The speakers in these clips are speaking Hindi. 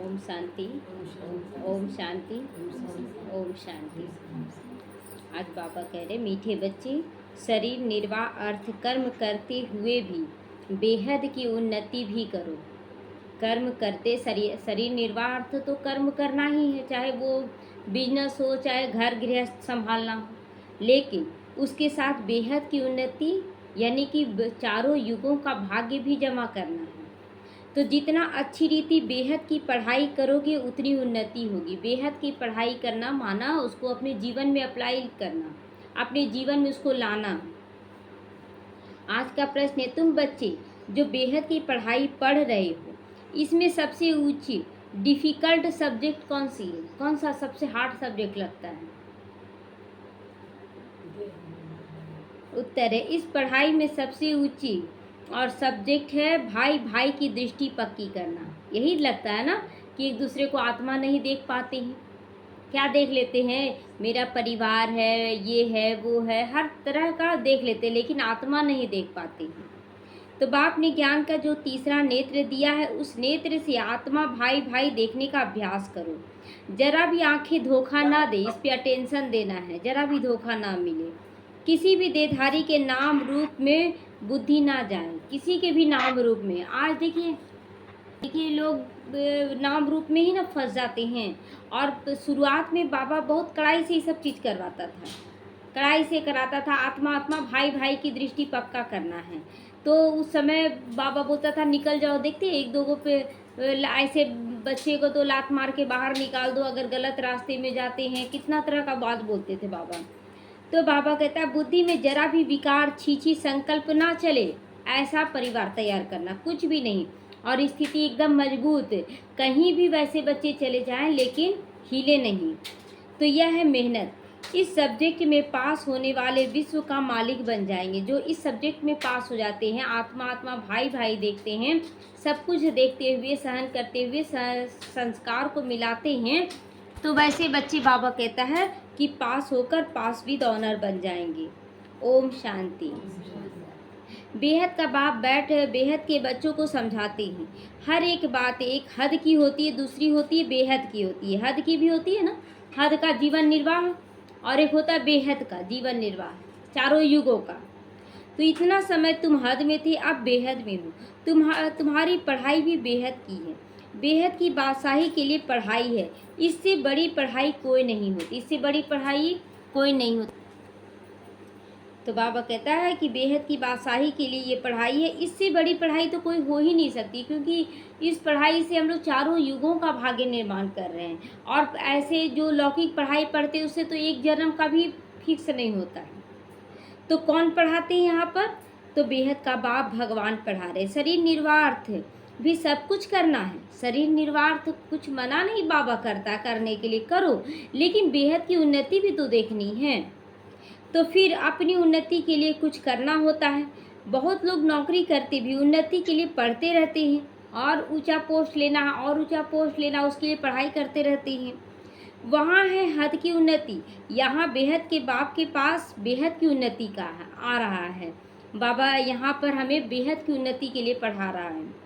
ओम शांति। ओम शांति। ओम शांति। आज बाबा कह रहे मीठे बच्चे, शरीर निर्वाह अर्थ कर्म करते हुए भी बेहद की उन्नति भी करो। कर्म करते शरीर निर्वाह अर्थ तो कर्म करना ही है, चाहे वो बिजनेस हो चाहे घर गृहस्थ संभालना हो, लेकिन उसके साथ बेहद की उन्नति यानी कि चारों युगों का भाग्य भी जमा करना है। तो जितना अच्छी रीति बेहद की पढ़ाई करोगे उतनी उन्नति होगी। बेहद की पढ़ाई करना माना उसको अपने जीवन में अप्लाई करना, अपने जीवन में उसको लाना। आज का प्रश्न है, तुम बच्चे जो बेहद की पढ़ाई पढ़ रहे हो, इसमें सबसे ऊंची डिफ़िकल्ट सब्जेक्ट कौन सी है? कौन सा सबसे हार्ड सब्जेक्ट लगता है? उत्तर है, इस पढ़ाई में सबसे ऊंची और सब्जेक्ट है भाई भाई की दृष्टि पक्की करना। यही लगता है ना कि एक दूसरे को आत्मा नहीं देख पाते हैं। क्या देख लेते हैं? मेरा परिवार है, ये है, वो है, हर तरह का देख लेते हैं, लेकिन आत्मा नहीं देख पाते हैं। तो बाप ने ज्ञान का जो तीसरा नेत्र दिया है, उस नेत्र से आत्मा भाई भाई देखने का अभ्यास करो। जरा भी आंखें धोखा ना दे, इस पे अटेंशन देना है, जरा भी धोखा ना मिले। किसी भी देहधारी के नाम रूप में बुद्धि ना जाए, किसी के भी नाम रूप में। आज देखिए लोग नाम रूप में ही ना फंस जाते हैं। और शुरुआत में बाबा बहुत कड़ाई से ये सब चीज़ करवाता था, कड़ाई से कराता था। आत्मा आत्मा भाई भाई की दृष्टि पक्का करना है। तो उस समय बाबा बोलता था निकल जाओ। देखते एक दो पे ऐसे बच्चे को तो लात मार के बाहर निकाल दो अगर गलत रास्ते में जाते हैं, कितना तरह का बात बोलते थे बाबा। तो बाबा कहता है बुद्धि में जरा भी विकार छीछी संकल्प ना चले, ऐसा परिवार तैयार करना, कुछ भी नहीं। और स्थिति एकदम मजबूत, कहीं भी वैसे बच्चे चले जाएं लेकिन हिले नहीं। तो यह है मेहनत। इस सब्जेक्ट में पास होने वाले विश्व का मालिक बन जाएंगे। जो इस सब्जेक्ट में पास हो जाते हैं, आत्मा आत्मा भाई भाई देखते हैं, सब कुछ देखते हुए सहन करते हुए संस्कार को मिलाते हैं, तो वैसे बच्चे बाबा कहता है कि पास होकर पास विद ऑनर बन जाएंगे। ओम शांति। बेहद का बाप बैठ बेहद के बच्चों को समझाते हैं। हर एक बात एक हद की होती है, दूसरी होती है बेहद की होती है। हद की भी होती है ना, हद का जीवन निर्वाह, और एक होता है बेहद का जीवन निर्वाह, चारों युगों का। तो इतना समय तुम हद में थे, अब बेहद में हो। तुम्हारी पढ़ाई भी बेहद की है। बेहद की बादशाही के लिए पढ़ाई है, इससे बड़ी पढ़ाई कोई नहीं होती, इससे बड़ी पढ़ाई कोई नहीं होती। तो बाबा कहता है कि बेहद की बादशाही के लिए ये पढ़ाई है, इससे बड़ी पढ़ाई तो कोई हो ही नहीं सकती, क्योंकि इस पढ़ाई से हम लोग चारों युगों का भाग्य निर्माण कर रहे हैं। और ऐसे जो लौकिक पढ़ाई पढ़ते हैं उससे तो एक जन्म का भी फिक्स नहीं होता है। तो कौन पढ़ाते हैं यहाँ पर? तो बेहद का बाप भगवान पढ़ा रहे। शरीर निर्वाह भी सब कुछ करना है। शरीर निर्वाह तो कुछ मना नहीं बाबा करता, करने के लिए करो, लेकिन बेहद की उन्नति भी तो देखनी है। तो फिर अपनी उन्नति के लिए कुछ करना होता है। बहुत लोग नौकरी करते भी उन्नति के लिए पढ़ते रहते हैं, और ऊंचा पोस्ट लेना और ऊंचा पोस्ट लेना, उसके लिए पढ़ाई करते रहते हैं। वहाँ है हद की उन्नति, यहाँ बेहद के बाप के पास बेहद की उन्नति का आ रहा है। बाबा यहाँ पर हमें बेहद की उन्नति के लिए पढ़ा रहा है।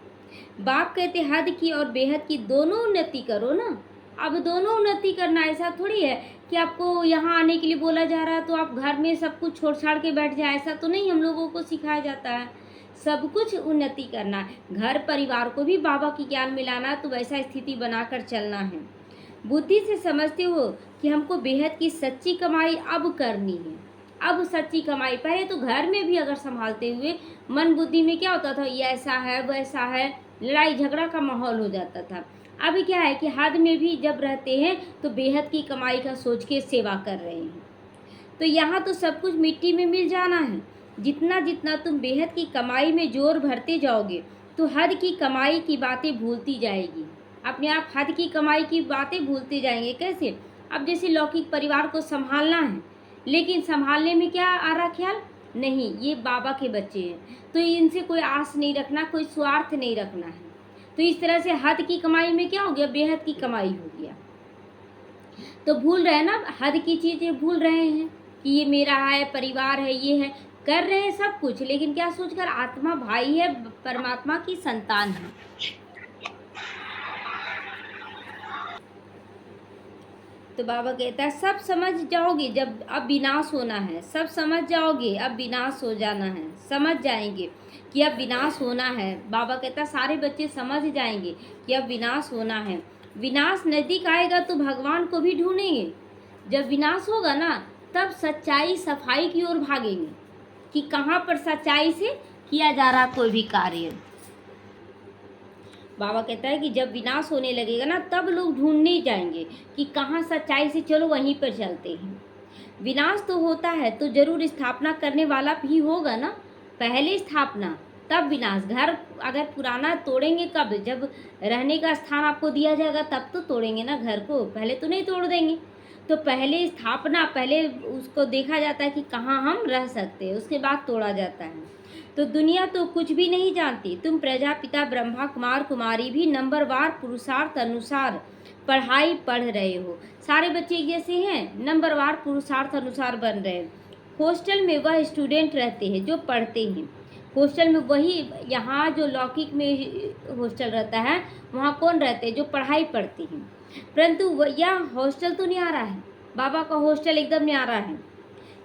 बाप कहते हद की और बेहद की दोनों उन्नति करो ना। अब दोनों उन्नति करना ऐसा थोड़ी है कि आपको यहाँ आने के लिए बोला जा रहा है तो आप घर में सब कुछ छोड़ छाड़ के बैठ जाए, ऐसा तो नहीं हम लोगों को सिखाया जाता है। सब कुछ उन्नति करना है, घर परिवार को भी बाबा की ज्ञान मिलाना है, तो वैसा स्थिति बनाकर चलना है। बुद्धि से समझते हो कि हमको बेहद की सच्ची कमाई अब करनी है। अब सच्ची कमाई, पहले तो घर में भी अगर संभालते हुए मन बुद्धि में क्या होता था, ये ऐसा है वैसा है, लड़ाई झगड़ा का माहौल हो जाता था। अभी क्या है कि हद में भी जब रहते हैं तो बेहद की कमाई का सोच के सेवा कर रहे हैं। तो यहाँ तो सब कुछ मिट्टी में मिल जाना है। जितना जितना तुम बेहद की कमाई में जोर भरते जाओगे तो हद की कमाई की बातें भूलती जाएगी। अपने आप हद की कमाई की बातें भूलते जाएंगे। कैसे? अब जैसे लौकिक परिवार को संभालना है, लेकिन संभालने में क्या आ रहा ख्याल, नहीं ये बाबा के बच्चे हैं तो इनसे कोई आस नहीं रखना, कोई स्वार्थ नहीं रखना है। तो इस तरह से हद की कमाई में क्या हो गया, बेहद की कमाई हो गया। तो भूल रहे हैं ना, हद की चीज़ें भूल रहे हैं कि ये मेरा है, परिवार है, ये है, कर रहे हैं सब कुछ, लेकिन क्या सोचकर, आत्मा भाई है, परमात्मा की संतान है। तो बाबा कहता है सब समझ जाओगे जब अब विनाश होना है, सब समझ जाओगे अब विनाश हो जाना है, समझ जाएंगे कि अब विनाश होना है। बाबा कहता है सारे बच्चे समझ जाएंगे कि अब विनाश होना है। विनाश नज़दीक आएगा तो भगवान को भी ढूंढेंगे। जब विनाश होगा ना तब सच्चाई सफाई की ओर भागेंगे कि कहाँ पर सच्चाई से किया जा रहा कोई भी कार्य। बाबा कहता है कि जब विनाश होने लगेगा ना तब लोग ढूंढने जाएंगे कि कहाँ सच्चाई से, चलो वहीं पर चलते हैं। विनाश तो होता है तो जरूर स्थापना करने वाला भी होगा ना, पहले स्थापना तब विनाश। घर अगर पुराना तोड़ेंगे कब, जब रहने का स्थान आपको दिया जाएगा तब तो तोड़ेंगे ना घर को, पहले तो नहीं तोड़ देंगे। तो पहले स्थापना, पहले उसको देखा जाता है कि कहाँ हम रह सकते हैं, उसके बाद तोड़ा जाता है। तो दुनिया तो कुछ भी नहीं जानती। तुम प्रजापिता ब्रह्मा कुमार कुमारी भी नंबरवार पुरुषार्थ अनुसार पढ़ाई पढ़ रहे हो। सारे बच्चे जैसे हैं, नंबरवार पुरुषार्थ अनुसार बन रहे हैं। हॉस्टल में वह स्टूडेंट रहते हैं जो पढ़ते हैं। हॉस्टल में वही, यहाँ जो लौकिक में हॉस्टल रहता है वहाँ कौन रहते हैं, जो पढ़ाई पढ़ते हैं। परंतु यह हॉस्टल तो नहीं आ रहा है, बाबा का हॉस्टल एकदम नहीं आ रहा है।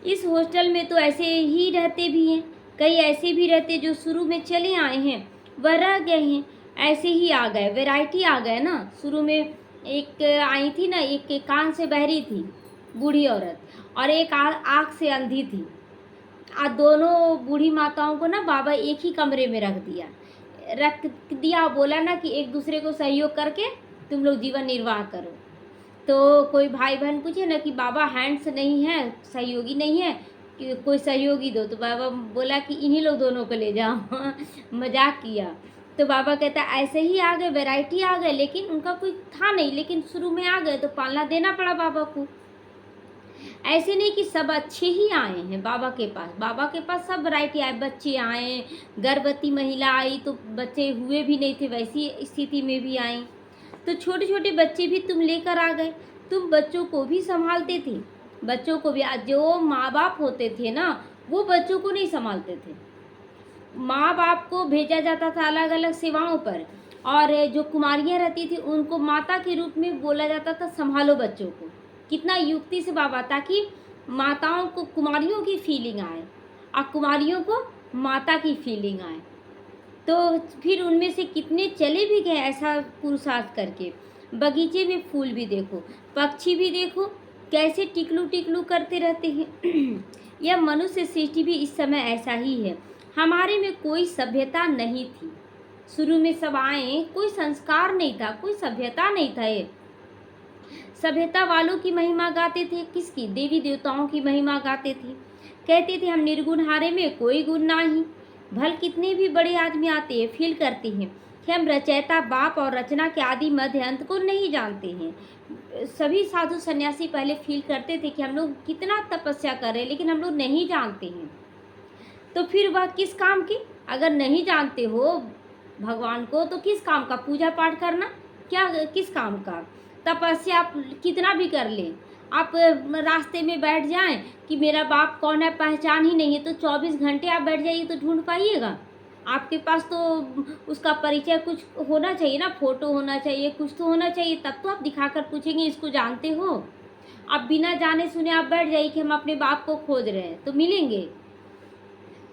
इस हॉस्टल में तो ऐसे ही रहते भी हैं, कई ऐसे भी रहते जो शुरू में चले आए हैं वह रह गए हैं, ऐसे ही आ गए, वैरायटी आ गए ना। शुरू में एक आई थी ना, एक कान से बहरी थी बूढ़ी औरत, और एक आँख से अंधी थी। दोनों बूढ़ी माताओं को ना बाबा एक ही कमरे में रख दिया, बोला ना कि एक दूसरे को सहयोग करके तुम लोग जीवन निर्वाह करो। तो कोई भाई बहन पूछे ना कि बाबा हैंड्स नहीं है, सहयोगी नहीं है, कि कोई सहयोगी दो। तो बाबा बोला कि इन्हीं लोग दोनों को ले जाओ मजाक किया। तो बाबा कहता ऐसे ही आ गए, वैरायटी आ गए, लेकिन उनका कोई था नहीं, लेकिन शुरू में आ गए तो पालना देना पड़ा बाबा को। ऐसे नहीं कि सब अच्छे ही आए हैं बाबा के पास, बाबा के पास सब वैरायटी आए, बच्चे आए, गर्भवती महिला आई तो बच्चे हुए भी नहीं थे वैसी स्थिति में भी आई। तो छोटे छोटे बच्चे भी तुम लेकर आ गए, तुम बच्चों को भी संभालते थे। बच्चों को भी, जो माँ बाप होते थे ना वो बच्चों को नहीं संभालते थे। माँ बाप को भेजा जाता था अलग अलग सेवाओं पर, और जो कुमारियाँ रहती थी उनको माता के रूप में बोला जाता था संभालो बच्चों को। कितना युक्ति से बाबा, ताकि माताओं को कुमारियों की फीलिंग आए और कुमारियों को माता की फीलिंग आए। तो फिर उनमें से कितने चले भी गए ऐसा पुरुषार्थ करके। बगीचे में फूल भी देखो, पक्षी भी देखो, कैसे टिकलू टिकलू करते रहते हैं। यह मनुष्य सृष्टि भी इस समय ऐसा ही है। हमारे में कोई सभ्यता नहीं थी, शुरू में सब आए, कोई संस्कार नहीं था, कोई सभ्यता नहीं था। ये सभ्यता वालों की महिमा गाते थे, किसकी, देवी देवताओं की महिमा गाते थे। कहते थे हम निर्गुण हारे में कोई गुण नहीं। भल कितने भी बड़े आदमी आते हैं फील करते हैं कि हम रचयिता बाप और रचना के आदि मध्य अंत को नहीं जानते हैं। सभी साधु सन्यासी पहले फील करते थे कि हम लोग कितना तपस्या कर रहे हैं, लेकिन हम लोग नहीं जानते हैं। तो फिर वह किस काम की, अगर नहीं जानते हो भगवान को तो किस काम का पूजा पाठ करना, क्या किस काम का तपस्या आप कितना भी कर लें। आप रास्ते में बैठ जाएं कि मेरा बाप कौन है पहचान ही नहीं है, तो 24 घंटे आप बैठ जाइए तो ढूंढ पाइएगा। आपके पास तो उसका परिचय कुछ होना चाहिए ना, फोटो होना चाहिए, कुछ तो होना चाहिए, तब तो आप दिखाकर पूछेंगे इसको जानते हो। आप बिना जाने सुने आप बैठ जाइए कि हम अपने बाप को खोज रहे हैं, तो मिलेंगे।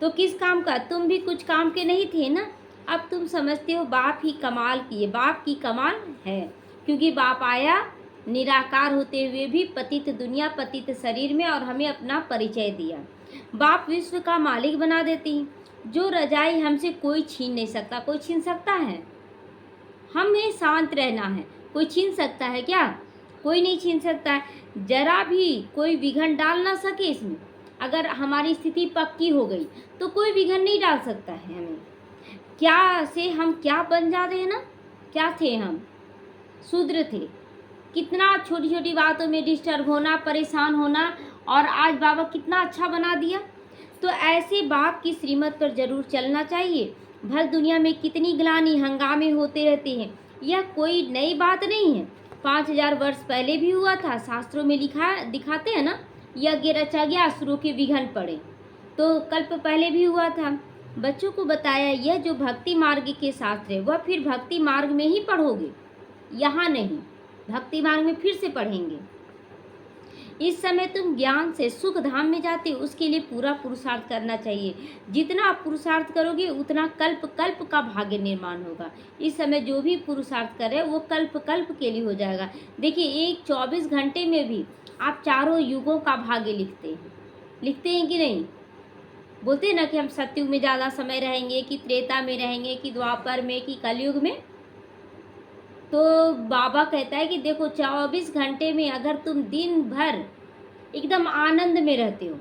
तो किस काम का, तुम भी कुछ काम के नहीं थे ना। अब तुम समझते हो बाप ही कमाल किए, बाप की कमाल है, क्योंकि बाप आया निराकार होते हुए भी पतित दुनिया पतित शरीर में, और हमें अपना परिचय दिया। बाप विश्व का मालिक बना देते हैं। जो रजाई हमसे कोई छीन नहीं सकता। कोई छीन सकता है? हमें शांत रहना है। कोई छीन सकता है क्या? कोई नहीं छीन सकता है। जरा भी कोई विघन डाल ना सके इसमें। अगर हमारी स्थिति पक्की हो गई तो कोई विघन नहीं डाल सकता है हमें। क्या से हम क्या बन जाते हैं ना। क्या थे हम? शूद्र थे। कितना छोटी छोटी बातों में डिस्टर्ब होना, परेशान होना, और आज बाबा कितना अच्छा बना दिया। तो ऐसे बाप की श्रीमत पर जरूर चलना चाहिए। भर दुनिया में कितनी ग्लानि हंगामे होते रहते हैं, यह कोई नई बात नहीं है। 5000 वर्ष पहले भी हुआ था। शास्त्रों में दिखाते हैं ना, यज्ञ रचा गया, असुरों के विघन पड़े। तो कल्प पहले भी हुआ था। बच्चों को बताया यह जो भक्ति मार्ग के शास्त्र है वह फिर भक्ति मार्ग में ही पढ़ोगे, यहाँ नहीं। भक्ति मार्ग में फिर से पढ़ेंगे। इस समय तुम ज्ञान से सुख धाम में जाते हो, उसके लिए पूरा पुरुषार्थ करना चाहिए। जितना आप पुरुषार्थ करोगे उतना कल्प कल्प का भाग्य निर्माण होगा। इस समय जो भी पुरुषार्थ करे वो कल्प कल्प के लिए हो जाएगा। देखिए, एक 24 घंटे में भी आप चारों युगों का भाग्य लिखते हैं कि नहीं? बोलते हैं ना कि हम सतयुग में ज़्यादा समय रहेंगे, कि त्रेता में रहेंगे, कि द्वापर में, कि कलयुग में। तो बाबा कहता है कि देखो, 24 घंटे में अगर तुम दिन भर एकदम आनंद में रहते हो,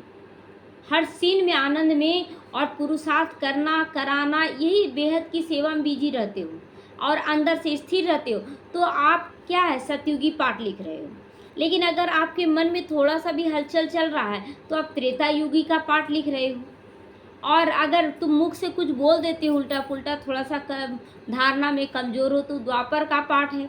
हर सीन में आनंद में, और पुरुषार्थ करना कराना, यही बेहद की सेवा में बिजी रहते हो और अंदर से स्थिर रहते हो, तो आप क्या है, सतयुगी पाठ लिख रहे हो। लेकिन अगर आपके मन में थोड़ा सा भी हलचल चल रहा है तो आप त्रेता युगी का पाठ लिख रहे हो। और अगर तुम मुख से कुछ बोल देते हो उल्टा पुल्टा, थोड़ा सा धारणा में कमजोर हो, तो द्वापर का पाठ है।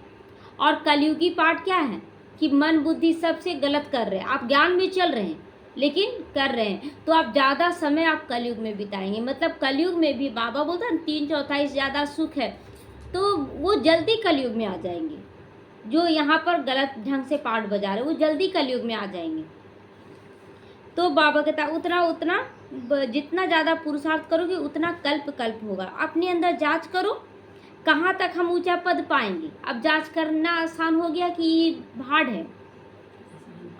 और कलयुगी पाठ क्या है कि मन बुद्धि सबसे गलत कर रहे हैं, आप ज्ञान में चल रहे हैं लेकिन कर रहे हैं, तो आप ज़्यादा समय आप कलयुग में बिताएंगे। मतलब कलयुग में भी बाबा बोलता है 3/4 ज़्यादा सुख है, तो वो जल्दी कलयुग में आ जाएंगे। जो यहाँ पर गलत ढंग से पाठ बजा रहे वो जल्दी कलयुग में आ जाएंगे। तो बाबा कहता है उतना उतना जितना ज़्यादा पुरुषार्थ करोगे उतना कल्प कल्प होगा। अपने अंदर जांच करो कहाँ तक हम ऊंचा पद पाएंगे। अब जांच करना आसान हो गया कि हार्ड है?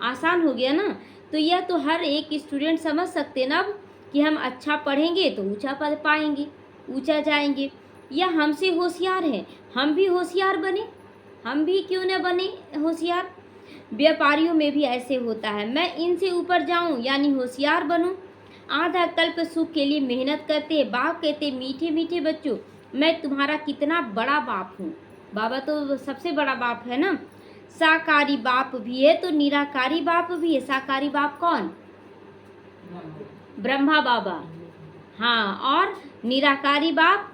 आसान हो गया ना। तो यह तो हर एक स्टूडेंट समझ सकते हैं ना अब कि हम अच्छा पढ़ेंगे तो ऊंचा पद पाएंगे, ऊंचा जाएंगे। यह हमसे होशियार है, हम भी होशियार बने, हम भी क्यों न बने होशियार। व्यापारियों में भी ऐसे होता है, मैं इनसे ऊपर जाऊं यानी होशियार बनूं। आधा कल्प सुख के लिए मेहनत करते हैं। बाप कहते मीठे मीठे बच्चों, मैं तुम्हारा कितना बड़ा बाप हूँ। बाबा तो सबसे बड़ा बाप है ना। साकारी बाप भी है तो निराकारी बाप भी है। साकारी बाप कौन? ब्रह्मा बाबा, हाँ, और निराकारी बाप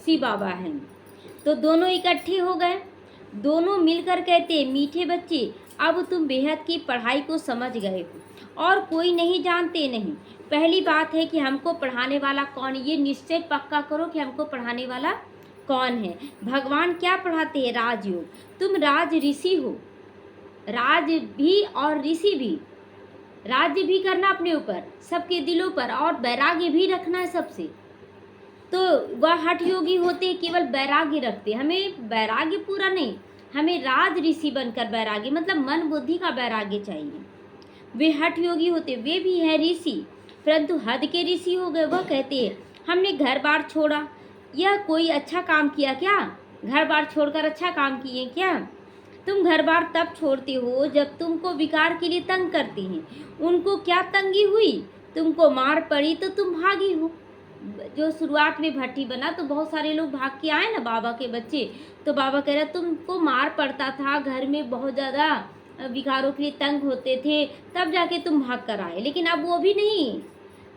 शिव बाबा हैं। तो दोनों इकट्ठे हो गए, दोनों मिलकर कहते मीठे बच्चे अब तुम बेहद की पढ़ाई को समझ गए हो और कोई नहीं जानते नहीं। पहली बात है कि हमको पढ़ाने वाला कौन, ये निश्चय पक्का करो कि हमको पढ़ाने वाला कौन है। भगवान क्या पढ़ाते हैं? राजयोग। तुम राज ऋषि हो, राज भी और ऋषि भी। राज्य भी करना अपने ऊपर, सबके दिलों पर, और वैराग्य भी रखना है सबसे। तो वह हठ योगी होते केवल वैराग्य रखते, हमें वैराग्य पूरा नहीं, हमें राज ऋषि बनकर वैराग्य, मतलब मन बुद्धि का वैराग्य चाहिए। वे हठ योगी होते, वे भी हैं ऋषि, परंतु हद के ऋषि हो गए। वह कहते हैं हमने घर बार छोड़ा, यह कोई अच्छा काम किया क्या? घर बार छोड़कर अच्छा काम किए क्या? तुम घर बार तब छोड़ते हो जब तुमको विकार के लिए तंग करते हैं। उनको क्या तंगी हुई? तुमको मार पड़ी तो तुम भागी हो। जो शुरुआत में भट्टी बना तो बहुत सारे लोग भाग के आए ना बाबा के बच्चे, तो बाबा कह रहे तुमको मार पड़ता था, घर में बहुत ज़्यादा विकारों के लिए तंग होते थे, तब जाके तुम भाग कर आए। लेकिन अब वो भी नहीं,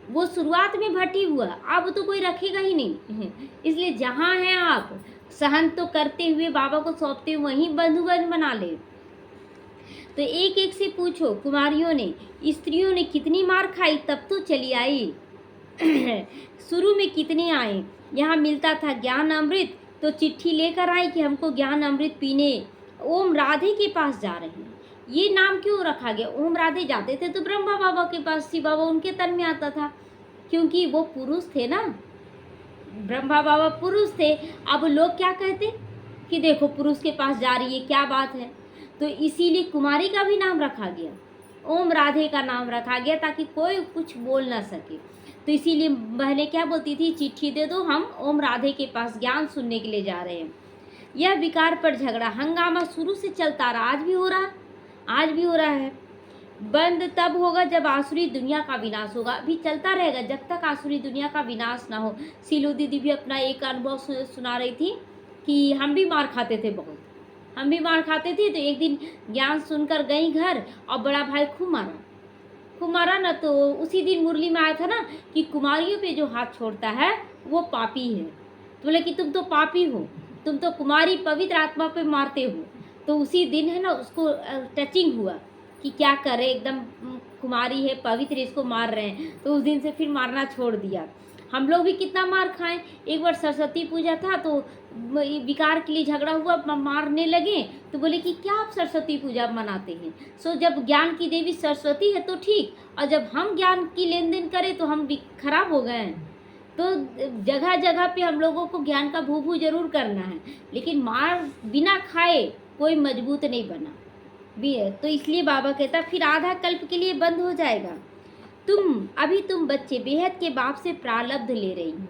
वो शुरुआत में भट्टी हुआ, अब तो कोई रखेगा ही नहीं। इसलिए जहाँ हैं आप सहन तो करते हुए बाबा को सौंपते हुए वहीं बंधुबंध बना ले। तो एक एक से पूछो, कुमारियों ने, स्त्रियों ने कितनी मार खाई तब तो चली आई। शुरू में कितने आए, यहाँ मिलता था ज्ञान अमृत तो चिट्ठी लेकर आई कि हमको ज्ञान अमृत पीने ओम राधे के पास जा रहे हैं। ये नाम क्यों रखा गया? ओम राधे जाते थे तो ब्रह्मा बाबा के पास, शिव बाबा उनके तन में आता था, क्योंकि वो पुरुष थे ना, ब्रह्मा बाबा पुरुष थे। अब लोग क्या कहते कि देखो पुरुष के पास जा रही है, क्या बात है। तो इसीलिए कुमारी का भी नाम रखा गया, ओम राधे का नाम रखा गया, ताकि कोई कुछ बोल ना सके। तो इसीलिए बहनें क्या बोलती थी, चिट्ठी दे दो, हम ओम राधे के पास ज्ञान सुनने के लिए जा रहे हैं। यह विकार पर झगड़ा हंगामा शुरू से चलता रहा, आज भी हो रहा, आज भी हो रहा है। बंद तब होगा जब आसुरी दुनिया का विनाश होगा। अभी चलता रहेगा जब तक आसुरी दुनिया का विनाश ना हो। सीलू दीदी भी अपना एक अनुभव सुना रही थी कि हम भी मार खाते थे बहुत, हम भी मार खाते थे। तो एक दिन ज्ञान सुनकर गई घर और बड़ा भाई खूब मारा ना। तो उसी दिन मुरली में आया था ना कि कुमारियों पे जो हाथ छोड़ता है वो पापी है। तो बोले कि तुम तो पापी हो, तुम तो कुमारी पवित्र आत्मा पे मारते हो। तो उसी दिन है ना उसको टचिंग हुआ कि क्या करे, एकदम कुमारी है पवित्र, इसको मार रहे हैं। तो उस दिन से फिर मारना छोड़ दिया। हम लोग भी कितना मार खाएं। एक बार सरस्वती पूजा था तो विकार के लिए झगड़ा हुआ, मारने लगे। तो बोले कि क्या आप सरस्वती पूजा मनाते हैं। सो जब ज्ञान की देवी सरस्वती है तो ठीक, और जब हम ज्ञान की लेन देन करें तो हम भी खराब हो गए हैं। तो जगह जगह पे हम लोगों को ज्ञान का भू जरूर करना है, लेकिन मार बिना खाए कोई मजबूत नहीं बना भी है। तो इसलिए बाबा कहता फिर आधा कल्प के लिए बंद हो जाएगा। तुम बच्चे बेहद के बाप से प्रारब्ध ले रही हो।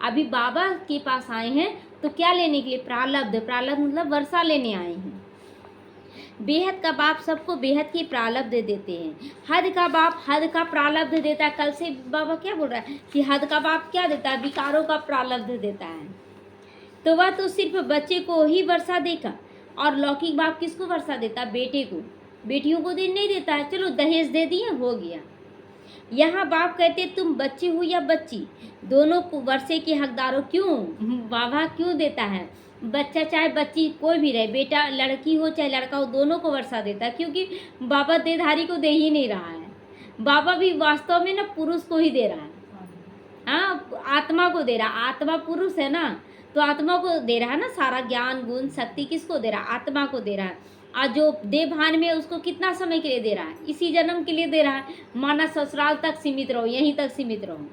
अभी बाबा के पास आए हैं तो क्या लेने के लिए? प्रारब्ध। प्रारब्ध मतलब वर्षा लेने आए हैं। बेहद का बाप सबको बेहद की प्रारब्ध देते हैं। हद का बाप हद का प्रारब्ध देता है। कल से बाबा क्या बोल रहा है कि हद का बाप क्या देता है? विकारों का प्रारब्ध देता है। तो वह तो सिर्फ बच्चे को ही वर्षा देगा, और लौकिक बाप किसको वर्षा देता है? बेटे को। बेटियों को दिन नहीं देता है। चलो दहेज दे दिए, हो गया। यहाँ बाप कहते तुम बच्चे हो या बच्ची, दोनों को वर्षे के हकदार हो। क्यों? बाबा क्यों देता है? बच्चा चाहे बच्ची कोई भी रहे, बेटा लड़की हो चाहे लड़का हो, दोनों को वर्षा देता है, क्योंकि बाबा देहधारी को दे ही नहीं रहा है। बाबा भी वास्तव में ना पुरुष को ही दे रहा है। हाँ, आत्मा को दे रहा। आत्मा पुरुष है ना, तो आत्मा को दे रहा है ना सारा ज्ञान गुण शक्ति। किसको दे रहा? आत्मा को दे रहा है। और जो देह भान में उसको कितना समय के लिए दे रहा है? इसी जन्म के लिए दे रहा है। माना ससुराल तक सीमित रहो, यहीं तक सीमित रहो।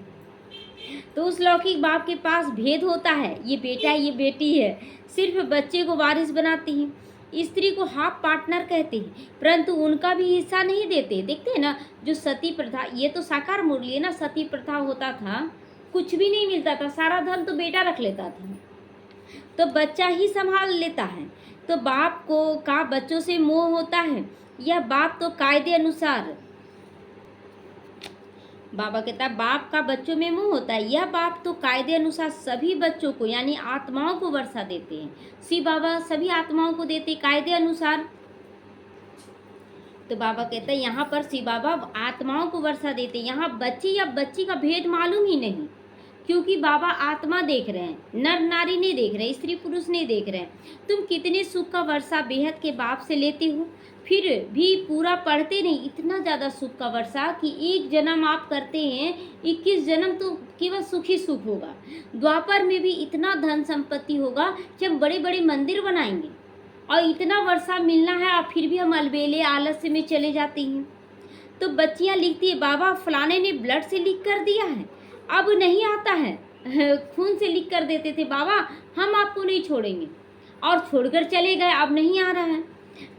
तो उस लौकिक बाप के पास भेद होता है, ये बेटा है ये बेटी है, सिर्फ बच्चे को वारिस बनाती है। स्त्री को हाफ पार्टनर कहते हैं, परंतु उनका भी हिस्सा नहीं देते। देखते हैं ना जो सती प्रथा, ये तो साकार मुरली है ना। सती प्रथा होता था, कुछ भी नहीं मिलता था, सारा धन तो बेटा रख लेता था, तो बच्चा ही संभाल लेता है। तो बाप को का बच्चों से मोह होता है, यह बाप तो कायदे अनुसार, बाबा कहता है बाप का बच्चों में मोह होता है, यह बाप तो कायदे अनुसार सभी बच्चों को यानी आत्माओं को वर्षा देते हैं। शिव बाबा सभी आत्माओं को देते कायदे अनुसार। तो बाबा कहता है यहाँ पर शिव बाबा आत्माओं को वर्षा देते, यहाँ बच्चे या बच्ची का भेद मालूम ही नहीं, क्योंकि बाबा आत्मा देख रहे हैं, नर नारी नहीं देख रहे, स्त्री पुरुष नहीं देख रहे हैं। तुम कितने सुख का वर्षा बेहद के बाप से लेते हो, फिर भी पूरा पढ़ते नहीं। इतना ज़्यादा सुख का वर्षा कि एक जन्म आप करते हैं, 21 जन्म तो केवल सुख ही सुख होगा। द्वापर में भी इतना धन संपत्ति होगा कि हम बड़े बड़े मंदिर बनाएंगे, और इतना वर्षा मिलना है, और फिर भी हम अलबेले आलस्य में चले जाते हैं। तो बच्चियाँ लिखती है बाबा फलाने ने ब्लड से लिख कर दिया है, अब नहीं आता है। खून से लिख कर देते थे बाबा हम आपको नहीं छोड़ेंगे, और छोड़कर चले गए, अब नहीं आ रहा है।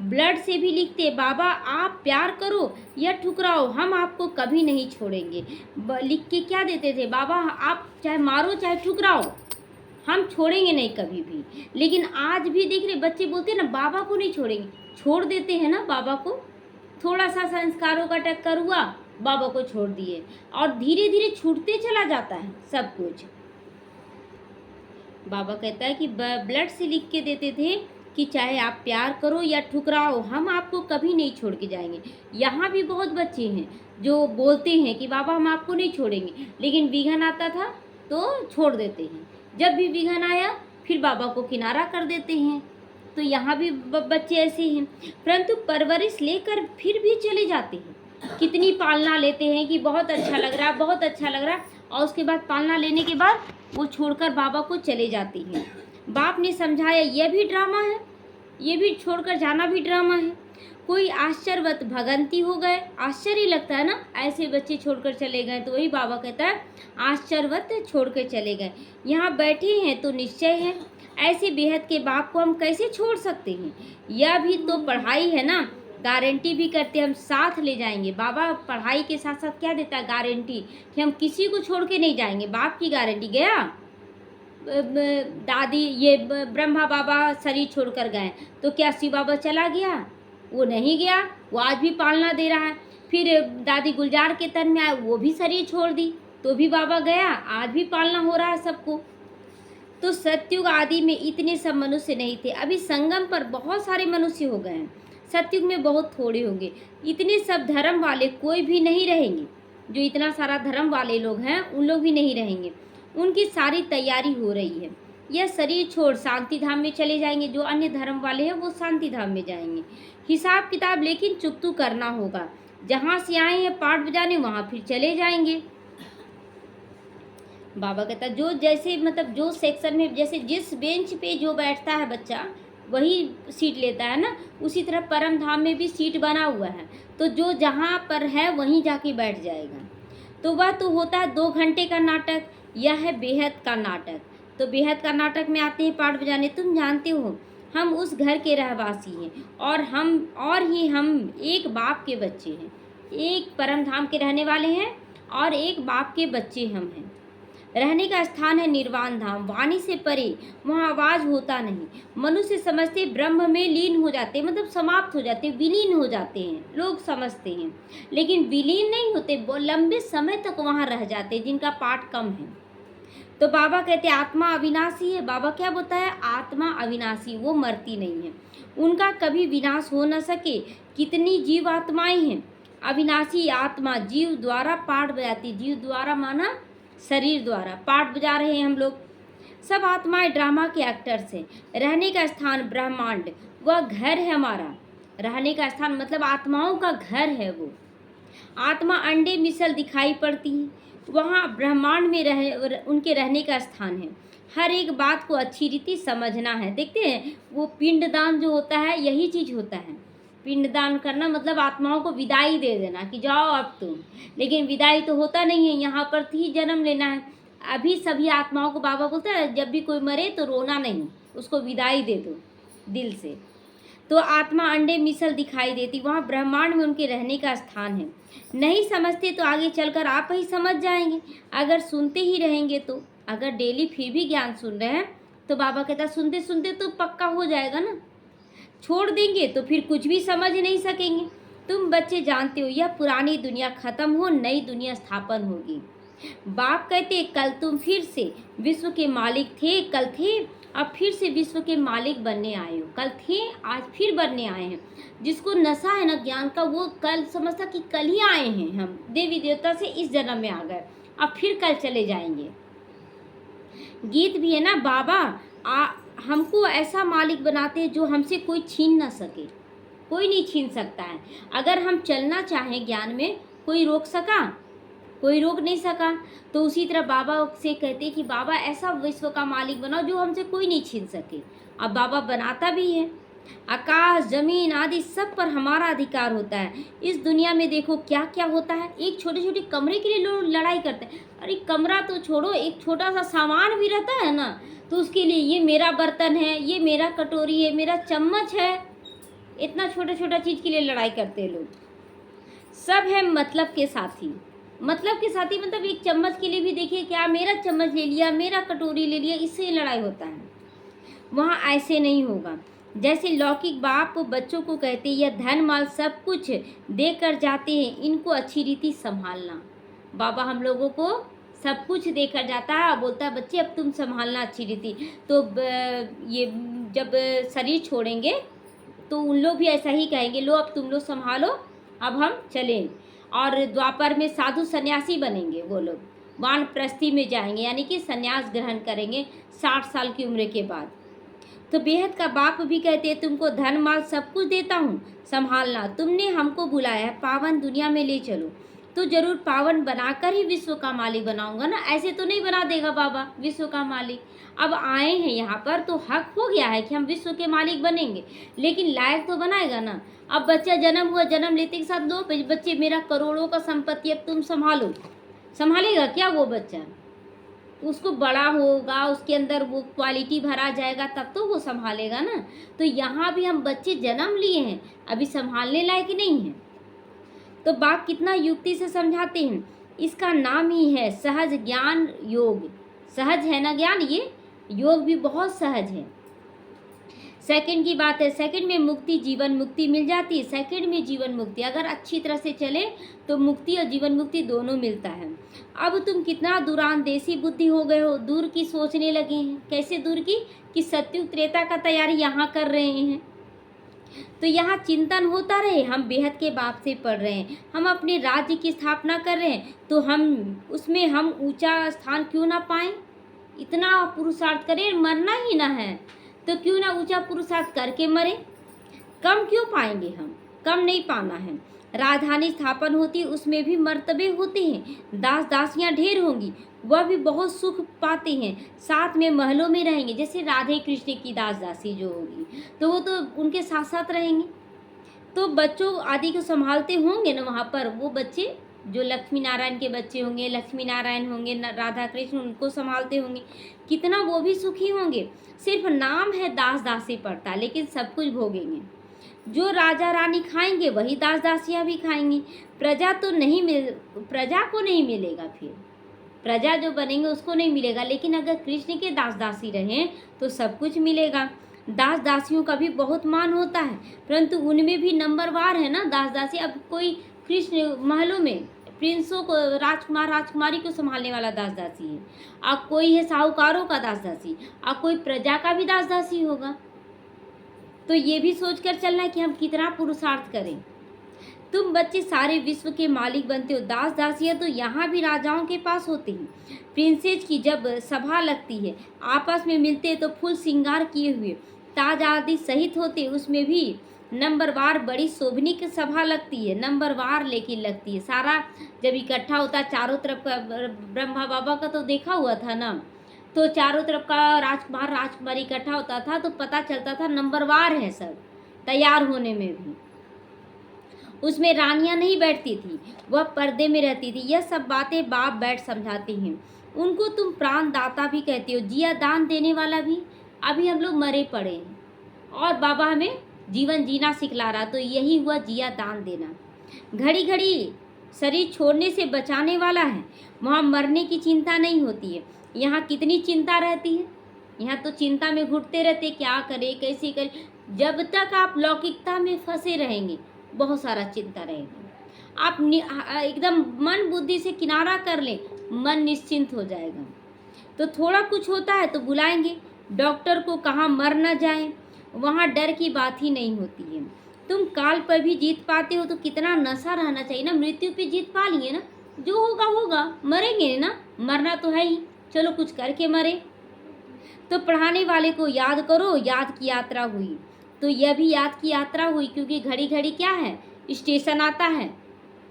ब्लड से भी लिखते बाबा आप प्यार करो या ठुकराओ, हम आपको कभी नहीं छोड़ेंगे। लिख के क्या देते थे? बाबा आप चाहे मारो चाहे ठुकराओ, हम छोड़ेंगे नहीं कभी भी। लेकिन आज भी देख रहे बच्चे बोलते हैं ना बाबा को नहीं छोड़ेंगे, छोड़ देते हैं ना बाबा को। थोड़ा सा संस्कारों का टक्कर हुआ, बाबा को छोड़ दिए, और धीरे धीरे छूटते चला जाता है सब कुछ। बाबा कहता है कि ब्लड से लिख के देते थे कि चाहे आप प्यार करो या ठुकराओ, हम आपको कभी नहीं छोड़ के जाएंगे। यहाँ भी बहुत बच्चे हैं जो बोलते हैं कि बाबा हम आपको नहीं छोड़ेंगे, लेकिन विघन आता था तो छोड़ देते हैं। जब भी विघन आया फिर बाबा को किनारा कर देते हैं। तो यहाँ भी बच्चे ऐसे हैं, परंतु परवरिश लेकर फिर भी चले जाते हैं। कितनी पालना लेते हैं कि बहुत अच्छा लग रहा है बहुत अच्छा लग रहा है, और उसके बाद पालना लेने के बाद वो छोड़कर बाबा को चले जाती हैं। बाप ने समझाया यह भी ड्रामा है, ये भी छोड़कर जाना भी ड्रामा है। कोई आश्चर्यवत भगंती हो गए, आश्चर्य लगता है ना, ऐसे बच्चे छोड़कर चले गए। तो वही बाबा कहता है आश्चर्यवत छोड़कर चले गए। यहाँ बैठे हैं तो निश्चय है, ऐसे बेहद के बाप को हम कैसे छोड़ सकते हैं। यह भी तो पढ़ाई है ना, गारंटी भी करते हम साथ ले जाएंगे। बाबा पढ़ाई के साथ साथ क्या देता है? गारंटी कि हम किसी को छोड़ के नहीं जाएंगे। बाप की गारंटी। गया दादी ये ब्रह्मा बाबा शरीर छोड़कर गए, तो क्या शिव बाबा चला गया? वो नहीं गया, वो आज भी पालना दे रहा है। फिर दादी गुलजार के तन में आए, वो भी शरीर छोड़ दी, तो भी बाबा गया, आज भी पालना हो रहा है सबको। तो सतयुग आदि में इतने सब मनुष्य नहीं थे, अभी संगम पर बहुत सारे मनुष्य हो गए हैं। सतयुग में बहुत थोड़े होंगे, इतने सब धर्म वाले कोई भी नहीं रहेंगे। जो इतना सारा धर्म वाले लोग हैं उन लोग भी नहीं रहेंगे, उनकी सारी तैयारी हो रही है। यह शरीर छोड़ शांति धाम में चले जाएंगे। जो अन्य धर्म वाले हैं वो शांति धाम में जाएंगे। हिसाब किताब लेकिन चुकतू करना होगा। जहाँ से आए हैं पाठ बजाने वहाँ फिर चले जाएंगे। बाबा कहता जो जैसे मतलब जो सेक्शन में जैसे जिस बेंच पे जो बैठता है बच्चा वही सीट लेता है ना, उसी तरह परम धाम में भी सीट बना हुआ है। तो जो जहाँ पर है वहीं जाके बैठ जाएगा। तो वह तो होता है 2 घंटे का नाटक, यह है बेहद का नाटक। तो बेहद का नाटक में आते हैं पाठ बजाने। तुम जानते हो हम उस घर के रहवासी हैं और हम एक बाप के बच्चे हैं। एक परम धाम के रहने वाले हैं और एक बाप के बच्चे हम हैं। रहने का स्थान है निर्वाण धाम, वाणी से परे, वहाँ आवाज होता नहीं। मनुष्य समझते ब्रह्म में लीन हो जाते, मतलब समाप्त हो जाते, विलीन हो जाते हैं, लोग समझते हैं, लेकिन विलीन नहीं होते, वो लंबे समय तक वहाँ रह जाते जिनका पाठ कम है। तो बाबा कहते आत्मा अविनाशी है। बाबा क्या बोलता है? आत्मा अविनाशी, वो मरती नहीं है, उनका कभी विनाश हो न सके। कितनी जीव आत्माएं हैं। अविनाशी आत्मा जीव द्वारा पाठ बजाती, जीव द्वारा माना शरीर द्वारा पाठ बजा रहे हैं हम लोग। सब आत्माएं ड्रामा के एक्टर्स हैं। रहने का स्थान ब्रह्मांड, वह घर है हमारा। रहने का स्थान मतलब आत्माओं का घर है वो। आत्मा अंडे मिसल दिखाई पड़ती हैं, वहाँ ब्रह्मांड में उनके रहने का स्थान है। हर एक बात को अच्छी रीति समझना है। देखते हैं वो पिंडदान जो होता है यही चीज़ होता है। पिंडदान करना मतलब आत्माओं को विदाई दे देना कि जाओ अब तुम, लेकिन विदाई तो होता नहीं है, यहाँ पर ही जन्म लेना है। अभी सभी आत्माओं को बाबा बोलता है जब भी कोई मरे तो रोना नहीं, उसको विदाई दे दो दिल से। तो आत्मा अंडे मिसल दिखाई देती, वहाँ ब्रह्मांड में उनके रहने का स्थान है। नहीं समझते तो आगे चलकर आप ही समझ जाएंगे, अगर सुनते ही रहेंगे तो। अगर डेली फिर भी ज्ञान सुन रहे हैं तो बाबा कहता सुनते सुनते तो पक्का हो जाएगा ना। छोड़ देंगे तो फिर कुछ भी समझ नहीं सकेंगे। तुम बच्चे जानते हो यह पुरानी दुनिया खत्म हो, नई दुनिया स्थापन होगी। बाप कहते कल तुम फिर से विश्व के मालिक थे, कल थे, अब फिर से विश्व के मालिक बनने आए हो। कल थे आज फिर बनने आए हैं। जिसको नशा है ना ज्ञान का वो कल समझता कि कल ही आए हैं, हम देवी देवता से इस जन्म में आ गए, अब फिर कल चले जाएंगे। गीत भी है ना, बाबा हमको ऐसा मालिक बनाते हैं जो हमसे कोई छीन ना सके, कोई नहीं छीन सकता है। अगर हम चलना चाहें ज्ञान में, कोई रोक सका? कोई रोक नहीं सका। तो उसी तरह बाबा से कहते कि बाबा ऐसा विश्व का मालिक बनाओ जो हमसे कोई नहीं छीन सके। अब बाबा बनाता भी है। आकाश जमीन आदि सब पर हमारा अधिकार होता है। इस दुनिया में देखो क्या क्या होता है। एक छोटे छोटे कमरे के लिए लोग लड़ाई करते हैं। अरे कमरा तो छोड़ो, एक छोटा सा सामान भी रहता है ना, तो उसके लिए ये मेरा बर्तन है, ये मेरा कटोरी है, मेरा चम्मच है, इतना छोटा छोटा चीज़ के लिए लड़ाई करते हैं लोग। सब है मतलब के साथी। मतलब के साथी मतलब एक चम्मच के लिए भी देखिए क्या मेरा चम्मच ले लिया, मेरा कटोरी ले लिया, इससे लड़ाई होता है। वहाँ ऐसे नहीं होगा। जैसे लौकिक बाप बच्चों को कहते यह धन माल सब कुछ देकर जाते हैं, इनको अच्छी रीति संभालना। बाबा हम लोगों को सब कुछ देकर जाता है और बोलता है बच्चे अब तुम संभालना अच्छी रीति। तो ये जब शरीर छोड़ेंगे तो उन लोग भी ऐसा ही कहेंगे, लो अब तुम लोग संभालो, अब हम चलें। और द्वापर में साधु सन्यासी बनेंगे वो लोग, वानप्रस्थी में जाएंगे, यानी कि सन्यास ग्रहण करेंगे 60 साल की उम्र के बाद। तो बेहद का बाप भी कहते हैं तुमको धन माल सब कुछ देता हूँ, संभालना। तुमने हमको बुलाया है, पावन दुनिया में ले चलो, तो जरूर पावन बनाकर ही विश्व का मालिक बनाऊंगा ना। ऐसे तो नहीं बना देगा बाबा विश्व का मालिक। अब आए हैं यहाँ पर तो हक हो गया है कि हम विश्व के मालिक बनेंगे, लेकिन लायक तो बनाएगा ना। अब बच्चा जन्म हुआ, जन्म लेते के साथ दो बच्चे, मेरा करोड़ों का संपत्ति अब तुम संभालो, संभालेगा क्या वो बच्चा? उसको बड़ा होगा, उसके अंदर वो क्वालिटी भरा जाएगा तब तो वो संभालेगा ना। तो यहाँ भी हम बच्चे जन्म लिए हैं, अभी संभालने लायक नहीं है। तो बाप कितना युक्ति से समझाते हैं। इसका नाम ही है सहज ज्ञान योग। सहज है ना ज्ञान, ये योग भी बहुत सहज है। सेकंड की बात है, सेकंड में मुक्ति जीवन मुक्ति मिल जाती है। सेकंड में जीवन मुक्ति अगर अच्छी तरह से चले तो मुक्ति और जीवन मुक्ति दोनों मिलता है। अब तुम कितना दूरांदेशी बुद्धि हो गए हो, दूर की सोचने लगे हैं। कैसे दूर की? कि सत्युग त्रेता का तैयारी यहाँ कर रहे हैं, तो यहाँ चिंतन होता रहे। हम बेहद के बाप से पढ़ रहे हैं, हम अपने राज्य की स्थापना कर रहे हैं, तो हम उसमें हम ऊंचा स्थान क्यों ना पाएं? इतना पुरुषार्थ करें, मरना ही ना है तो क्यों ना ऊंचा पुरुषार्थ करके मरे। कम क्यों पाएंगे हम? कम नहीं पाना है। राजधानी स्थापन होती है, उसमें भी मर्तबे होते हैं, दास दासियां ढेर होंगी, वह भी बहुत सुख पाते हैं, साथ में महलों में रहेंगे। जैसे राधे कृष्ण की दास दासी जो होगी तो वो तो उनके साथ साथ रहेंगे, तो बच्चों आदि को संभालते होंगे ना वहाँ पर। वो बच्चे जो लक्ष्मी नारायण के बच्चे होंगे, लक्ष्मी नारायण होंगे, राधा कृष्ण उनको संभालते होंगे, कितना वो भी सुखी होंगे। सिर्फ नाम है दास दासी पड़ता, लेकिन सब कुछ भोगेंगे। जो राजा रानी खाएंगे वही दास दासियां भी खाएंगी। प्रजा को नहीं मिलेगा, फिर प्रजा जो बनेंगे उसको नहीं मिलेगा, लेकिन अगर कृष्ण के दास दासी रहें तो सब कुछ मिलेगा। दास दासियों का भी बहुत मान होता है, परंतु उनमें भी नंबरवार है ना दास दासी। अब कोई कृष्ण महलों में प्रिंसों को, राजकुमार राजकुमारी को संभालने वाला दास दासी है, अब कोई है साहूकारों का दास दासी, अब कोई प्रजा का भी दास दासी होगा। तो ये भी सोचकर चलना है कि हम कितना पुरुषार्थ करें। तुम बच्चे सारे विश्व के मालिक बनते हो। दास दासियां तो यहाँ भी राजाओं के पास होती हैं। प्रिंसेस की जब सभा लगती है, आपस में मिलते हैं तो फुल श्रृंगार किए हुए ताज आदि सहित होते, उसमें भी नंबरवार बड़ी शोभनीक सभा लगती है, नंबरवार लेकिन लगती है। सारा जब इकट्ठा होता है चारों तरफ का, ब्रह्मा बाबा का तो देखा हुआ था ना, तो चारों तरफ का राजकुमार राजकुमारी इकट्ठा होता था तो पता चलता था नंबरवार है सब, तैयार होने में भी। उसमें रानियां नहीं बैठती थी, वह पर्दे में रहती थी। यह सब बातें बाप बैठ समझाते हैं। उनको तुम प्राण दाता भी कहते हो, जिया दान देने वाला भी। अभी हम लोग मरे पड़े हैं और बाबा हमें जीवन जीना सिखला रहा, तो यही हुआ जिया दान देना। घड़ी घड़ी शरीर छोड़ने से बचाने वाला है, वहाँ मरने की चिंता नहीं होती है। यहाँ कितनी चिंता रहती है, यहाँ तो चिंता में घुटते रहते, क्या करे कैसे करे। जब तक आप लौकिकता में फंसे रहेंगे बहुत सारा चिंता रहेगी। आप एकदम मन बुद्धि से किनारा कर लें, मन निश्चिंत हो जाएगा। तो थोड़ा कुछ होता है तो बुलाएंगे डॉक्टर को, कहाँ मर न जाए, वहाँ डर की बात ही नहीं होती है। तुम काल पर भी जीत पाते हो तो कितना नशा रहना चाहिए ना। मृत्यु पे जीत पा लिए ना, जो होगा होगा, मरेंगे ना, मरना तो है ही, चलो कुछ करके मरे। तो पढ़ाने वाले को याद करो, याद की यात्रा हुई। तो यह भी याद की यात्रा हुई, क्योंकि घड़ी घड़ी क्या है, स्टेशन आता है,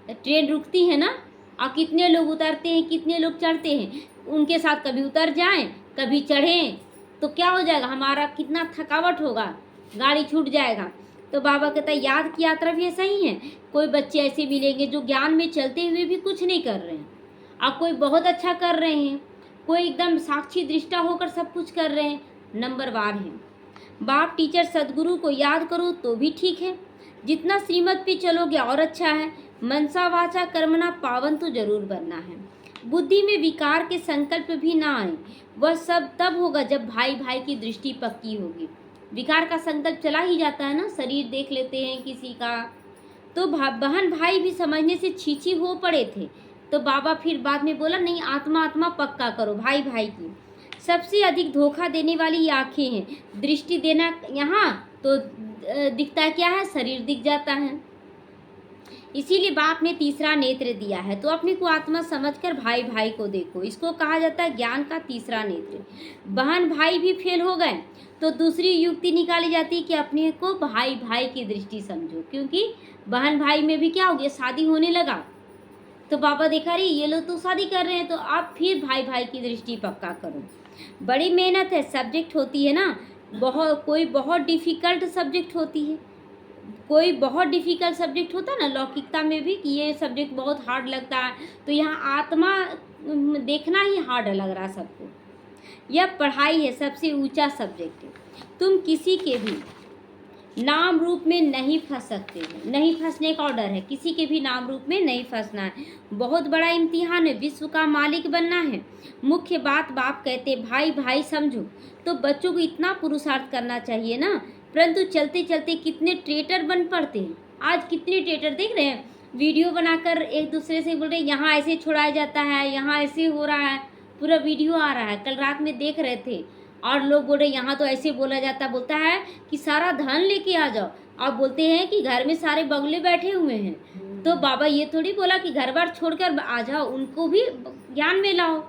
ट्रेन रुकती है ना, और कितने लोग उतरते हैं कितने लोग चढ़ते हैं। उनके साथ कभी उतर जाएं कभी चढ़ें तो क्या हो जाएगा, हमारा कितना थकावट होगा, गाड़ी छूट जाएगा। तो बाबा कहता है याद की यात्रा भी ऐसा ही है। कोई बच्चे ऐसे मिलेंगे जो ज्ञान में चलते हुए भी कुछ नहीं कर रहे हैं, और कोई बहुत अच्छा कर रहे हैं, कोई एकदम साक्षी दृष्टा होकर सब कुछ कर रहे हैं, नंबरवार हैं। बाप टीचर सदगुरु को याद करो तो भी ठीक है, जितना श्रीमत पे चलोगे और अच्छा है। मनसा वाचा कर्मना पावन तो जरूर बनना है। बुद्धि में विकार के संकल्प भी ना आए, वह सब तब होगा जब भाई भाई की दृष्टि पक्की होगी। विकार का संकल्प चला ही जाता है ना, शरीर देख लेते हैं किसी का, तो बहन भाई भी समझने से छीछी हो पड़े थे। तो बाबा फिर बाद में बोला नहीं, आत्मा आत्मा पक्का करो भाई भाई की। सबसे अधिक धोखा देने वाली आंखें हैं। दृष्टि देना यहाँ तो दिखता क्या है, शरीर दिख जाता है। इसीलिए बाप ने तीसरा नेत्र दिया है, तो अपने को आत्मा समझकर भाई भाई को देखो। इसको कहा जाता है ज्ञान का तीसरा नेत्र। बहन भाई भी फेल हो गए तो दूसरी युक्ति निकाली जाती है कि अपने को भाई भाई की दृष्टि समझो, क्योंकि बहन भाई में भी क्या हो गया, शादी होने लगा। तो बाबा देखा रही ये लोग तो शादी कर रहे हैं, तो आप फिर भाई भाई की दृष्टि पक्का करो। बड़ी मेहनत है, सब्जेक्ट होती है ना, कोई बहुत डिफ़िकल्ट सब्जेक्ट होती है, कोई बहुत डिफ़िकल्ट सब्जेक्ट होता है ना लौकिकता में भी कि ये सब्जेक्ट बहुत हार्ड लगता है, तो यहाँ आत्मा देखना ही हार्ड लग रहा सबको। यह पढ़ाई है, सबसे ऊंचा सब्जेक्ट है। तुम किसी के भी नाम रूप में नहीं फंस सकते हो, नहीं फंसने का ऑर्डर है, किसी के भी नाम रूप में नहीं फंसना है। बहुत बड़ा इम्तिहान है, विश्व का मालिक बनना है। मुख्य बात बाप कहते भाई भाई समझो, तो बच्चों को इतना पुरुषार्थ करना चाहिए ना, परंतु चलते चलते कितने ट्रेटर बन पड़ते हैं। आज कितने ट्रेटर देख रहे हैं, वीडियो बनाकर एक दूसरे से बोल रहे हैं यहाँ ऐसे छुड़ाया जाता है, यहाँ ऐसे हो रहा है, पूरा वीडियो आ रहा है। कल रात में देख रहे थे, और लोग बोल रहे यहाँ तो ऐसे बोला जाता, बोलता है कि सारा धन लेके आ जाओ, और बोलते हैं कि घर में सारे बगले बैठे हुए हैं। तो बाबा ये थोड़ी बोला कि घर बार छोड़कर आ जाओ, उनको भी ज्ञान में लाओ।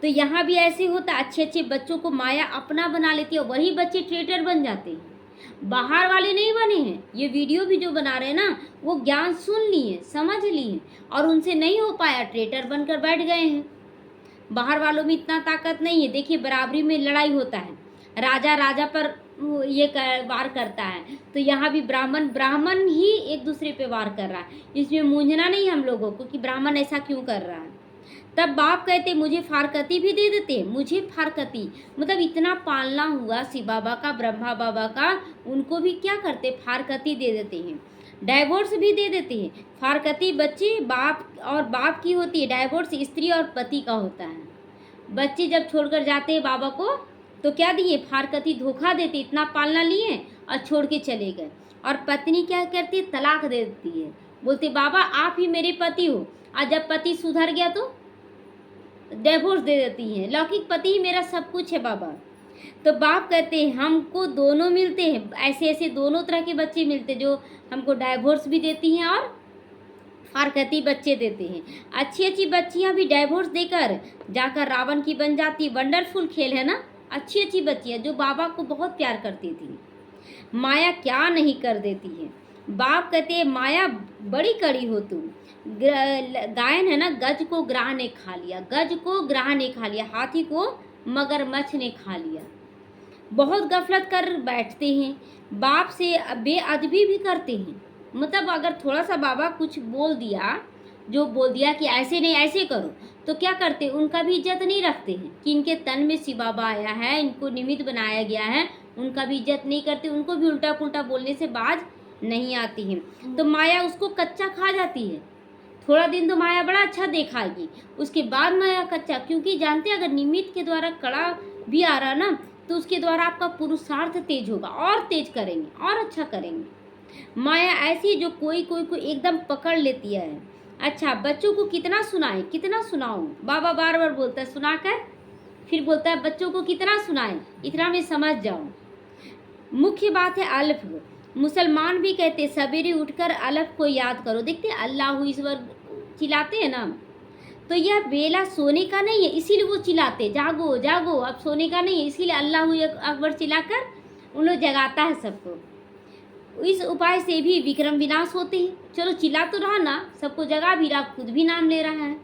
तो यहाँ भी ऐसे होता, अच्छे अच्छे बच्चों को माया अपना बना लेती है, वही बच्चे ट्रेटर बन जाते हैं। बाहर वाले नहीं बने हैं। ये वीडियो भी जो बना रहे हैं ना, वो ज्ञान सुन लिए, समझ लिए, और उनसे नहीं हो पाया, ट्रेटर बनकर बैठ गए हैं। बाहर वालों में इतना ताकत नहीं है। देखिए, बराबरी में लड़ाई होता है, राजा राजा पर वार करता है, तो यहाँ भी ब्राह्मण ब्राह्मण ही एक दूसरे पे वार कर रहा है। इसमें मूंझना नहीं हम लोगों को कि ब्राह्मण ऐसा क्यों कर रहा है। तब बाप कहते मुझे फारकती भी दे देते। मुझे फारकती मतलब इतना पालना हुआ शिव बाबा का, ब्रह्मा बाबा का, उनको भी क्या करते, फारकती दे देते हैं, डाइवोर्स भी दे देते हैं। फारकती बच्चे बाप और बाप की होती है, डाइवोर्स स्त्री और पति का होता है। बच्चे जब छोड़कर जाते हैं बाबा को, तो क्या दिए, फारकती धोखा देते, इतना पालना लिए और छोड़ के चले गए। और पत्नी क्या करती है, तलाक दे देती है, बोलते बाबा आप ही मेरे पति हो। और जब पति सुधर गया तो डिवोर्स दे देती हैं, लौकिक पति ही मेरा सब कुछ है बाबा। तो बाप कहते हैं हमको दोनों मिलते हैं, ऐसे ऐसे दोनों तरह के बच्चे मिलते जो हमको डाइवोर्स भी देती हैं और फारकती बच्चे देते हैं। अच्छी अच्छी बच्चियां भी डाइवोर्स देकर जाकर रावण की बन जाती। वंडरफुल खेल है ना। अच्छी अच्छी बच्चियां जो बाबा को बहुत प्यार करती थी, माया क्या नहीं कर देती है। बाप कहते हैं माया बड़ी कड़ी हो तुम। गायन है ना, गज को ग्राह ने खा लिया, गज को ग्राह ने खा लिया, हाथी को मगरमच्छ ने खा लिया। बहुत गफलत कर बैठते हैं, बाप से बेअदबी भी करते हैं। मतलब अगर थोड़ा सा बाबा कुछ बोल दिया, जो बोल दिया कि ऐसे नहीं ऐसे करो, तो क्या करते, उनका भी इज्जत नहीं रखते हैं कि इनके तन में शिव बाबा आया है, इनको निमित्त बनाया गया है, उनका भी इज्जत नहीं करते। उनको भी उल्टा पुल्टा बोलने से बाज नहीं आती है। तो माया उसको कच्चा खा जाती है। थोड़ा दिन तो माया बड़ा अच्छा देखाएगी, उसके बाद माया कच्चा, क्योंकि जानते अगर निमित्त के द्वारा कड़ा भी आ रहा ना, तो उसके द्वारा आपका पुरुषार्थ तेज होगा, और तेज करेंगे और अच्छा करेंगे। माया ऐसी जो कोई कोई को एकदम पकड़ लेती है। अच्छा, बच्चों को कितना सुनाएं, कितना सुनाऊं, बाबा बार बार बोलता है सुनाकर, फिर बोलता है बच्चों को कितना सुनाएं, इतना में समझ जाओ। मुख्य बात है अल्फ। मुसलमान भी कहते सवेरे उठकर अल्फ को याद करो। देखते अल्लाह ईश्वर चिल्लाते हैं ना, तो यह बेला सोने का नहीं है, इसीलिए वो चिल्लाते जागो जागो, अब सोने का नहीं है, इसीलिए अल्लाह अकबर चिल्लाकर उन लोग जगाता है सबको। इस उपाय से भी विक्रम विनाश होते हैं। चलो चिल्ला तो रहा ना, सबको जगा भी रहा, खुद भी नाम ले रहा है,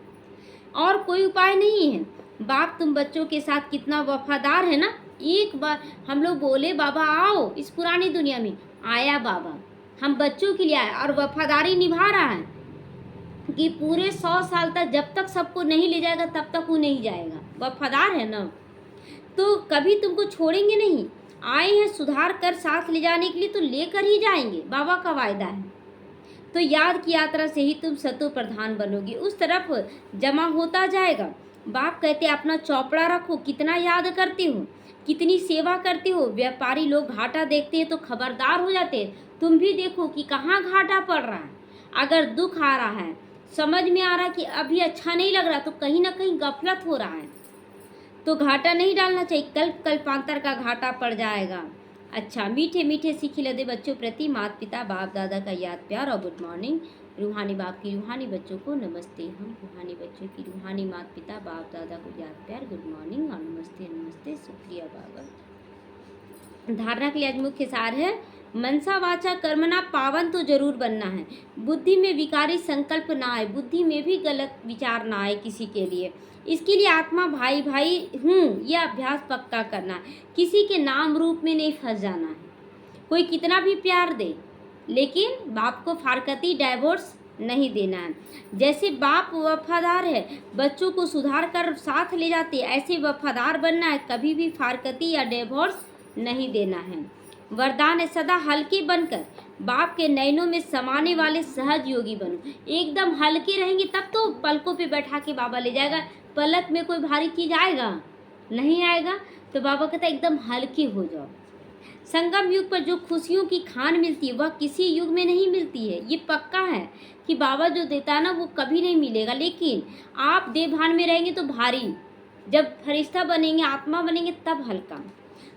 और कोई उपाय नहीं है। बाप तुम बच्चों के साथ कितना वफादार है ना। एक बार हम लोग बोले बाबा आओ इस पुरानी दुनिया में, आया बाबा, हम बच्चों के लिए आया, और वफादारी निभा रहा है कि पूरे 100 साल तक जब तक सबको नहीं ले जाएगा तब तक वो नहीं जाएगा। वफादार है ना, तो कभी तुमको छोड़ेंगे नहीं। आए हैं सुधार कर साथ ले जाने के लिए, तो लेकर ही जाएंगे, बाबा का वायदा है। तो याद की यात्रा से ही तुम सतो प्रधान बनोगे, उस तरफ जमा होता जाएगा। बाप कहते अपना चौपड़ा रखो, कितना याद करते हो, कितनी सेवा करते हो। व्यापारी लोग घाटा देखते हैं तो खबरदार हो जाते हैं। तुम भी देखो कि कहाँ घाटा पड़ रहा है। अगर दुख आ रहा है, समझ में आ रहा है कि अभी अच्छा नहीं लग रहा, तो कहीं ना कहीं गफलत हो रहा है, तो घाटा नहीं डालना चाहिए, कल्पांतर का घाटा पड़ जाएगा। अच्छा, मीठे मीठे सीख लदे बच्चों प्रति माता पिता बाप दादा का याद प्यार और गुड मॉर्निंग। रूहानी बाप की रूहानी बच्चों को नमस्ते। हम रूहानी बच्चों की रूहानी माता पिता बाप दादा को याद प्यार, गुड मॉर्निंग और नमस्ते नमस्ते, शुक्रिया बाबा। धारणा के लिए आज मुख्य सार है, मनसा वाचा कर्मना पावन तो जरूर बनना है। बुद्धि में विकारी संकल्प ना आए, बुद्धि में भी गलत विचार ना आए किसी के लिए। इसके लिए आत्मा भाई भाई हूँ यह अभ्यास पक्का करना, किसी के नाम रूप में नहीं फंस जाना है। कोई कितना भी प्यार दे, लेकिन बाप को फारकती डाइवोर्स नहीं देना है। जैसे बाप वफादार है, बच्चों को सुधार कर साथ ले जाते, ऐसे वफादार बनना है, कभी भी फारकती या डाइवोर्स नहीं देना है। वरदान है, सदा हल्के बनकर बाप के नयनों में समाने वाले सहज योगी बनो। एकदम हल्के रहेंगे तब तो पलकों पे बैठा के बाबा ले जाएगा। पलक में कोई भारी चीज आएगा नहीं आएगा, तो बाबा कहता है एकदम हल्के हो जाओ। संगम युग पर जो खुशियों की खान मिलती है वह किसी युग में नहीं मिलती है। ये पक्का है कि बाबा जो देता है ना वो कभी नहीं मिलेगा, लेकिन आप देवभान में रहेंगे तो भारी, जब फरिश्ता बनेंगे आत्मा बनेंगे तब हल्का।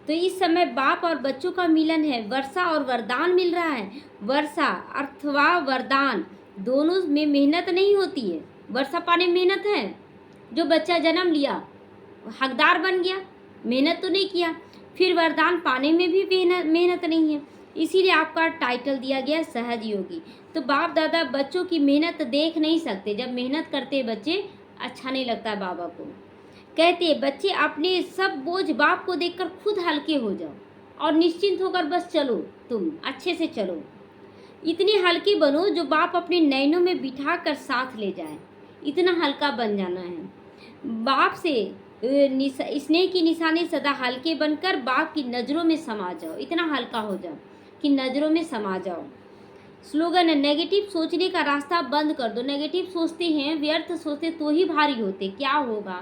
तो इस समय बाप और बच्चों का मिलन है, वर्षा और वरदान मिल रहा है। वर्षा अथवा वरदान दोनों में मेहनत नहीं होती है। वर्षा पाने में मेहनत है, जो बच्चा जन्म लिया हकदार बन गया, मेहनत तो नहीं किया। फिर वरदान पाने में भी मेहनत नहीं है, इसीलिए आपका टाइटल दिया गया सहज योगी। तो बाप दादा बच्चों की मेहनत देख नहीं सकते, जब मेहनत करते बच्चे अच्छा नहीं लगता बाबा को। कहते बच्चे अपने सब बोझ बाप को देखकर खुद हल्के हो जाओ और निश्चिंत होकर बस चलो, तुम अच्छे से चलो, इतने हल्के बनो जो बाप अपने नैनों में बिठा कर साथ ले जाए, इतना हल्का बन जाना है। बाप से स्नेह की निशानी सदा हल्के बनकर बाप की नज़रों में समा जाओ, इतना हल्का हो जाओ कि नज़रों में समा जाओ। स्लोगन है नेगेटिव सोचने का रास्ता बंद कर दो। नेगेटिव सोचते हैं, व्यर्थ सोचते तो ही भारी होते, क्या होगा,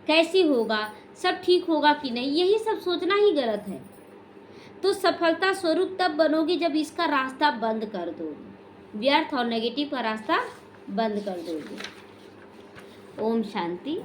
कैसे होगा, सब ठीक होगा कि नहीं, यही सब सोचना ही गलत है। तो सफलता स्वरूप तब बनोगे जब इसका रास्ता बंद कर दोगे, व्यर्थ और नेगेटिव का रास्ता बंद कर दोगे। ओम शांति।